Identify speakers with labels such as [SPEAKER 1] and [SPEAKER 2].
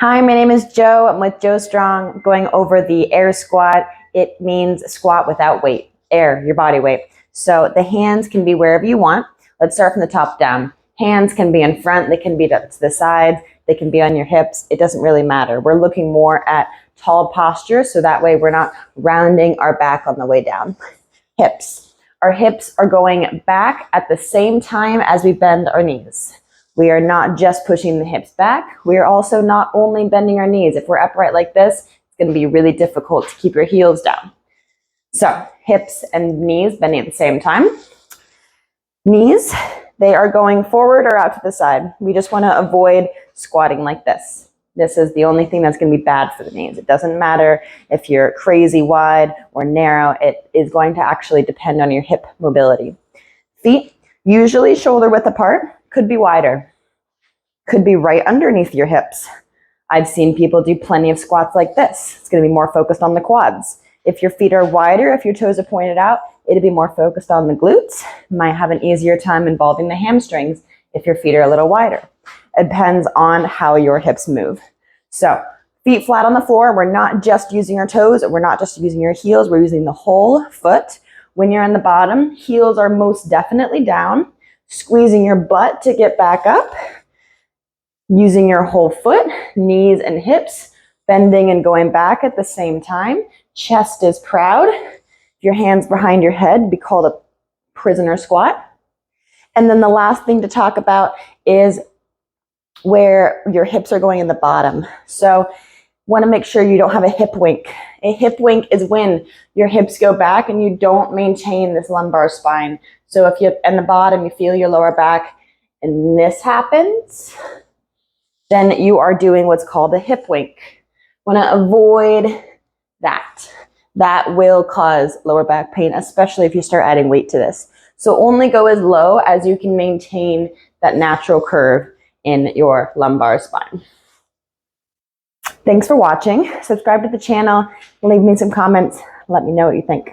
[SPEAKER 1] Hi, my name is Joe. I'm with Joe Strong, going over the air squat. It means squat without weight, air, your body weight. So the hands can be wherever you want. Let's start from the top down. Hands can be in front, they can be to the sides, they can be on your hips. It doesn't really matter. We're looking more at tall posture, so that way we're not rounding our back on the way down. Hips. Our hips are going back at the same time as we bend our knees. We are not just pushing the hips back. We are also not only bending our knees. If we're upright like this, it's going to be really difficult to keep your heels down. So hips and knees bending at the same time. Knees, they are going forward or out to the side. We just want to avoid squatting like this. This is the only thing that's going to be bad for the knees. It doesn't matter if you're crazy wide or narrow. It is going to actually depend on your hip mobility. Feet, usually shoulder width apart. Could be wider, could be right underneath your hips. I've seen people do plenty of squats like this. It's going to be more focused on the quads. If your feet are wider, if your toes are pointed out, it'll be more focused on the glutes. You might have an easier time involving the hamstrings if your feet are a little wider. It depends on how your hips move. So feet flat on the floor. We're not just using our toes. We're not just using your heels. We're using the whole foot. When you're in the bottom, heels are most definitely down. Squeezing your butt to get back up, using your whole foot, knees and hips, bending and going back at the same time. Chest is proud. Your hands behind your head be called a prisoner squat. And then the last thing to talk about is where your hips are going in the bottom. So want to make sure you don't have a hip wink. A hip wink is when your hips go back and you don't maintain this lumbar spine. So if you're in the bottom, you feel your lower back and this happens, then you are doing what's called a hip wink. Want to avoid that. That will cause lower back pain, especially if you start adding weight to this. So only go as low as you can maintain that natural curve in your lumbar spine. Thanks for watching. Subscribe to the channel. Leave me some comments. Let me know what you think.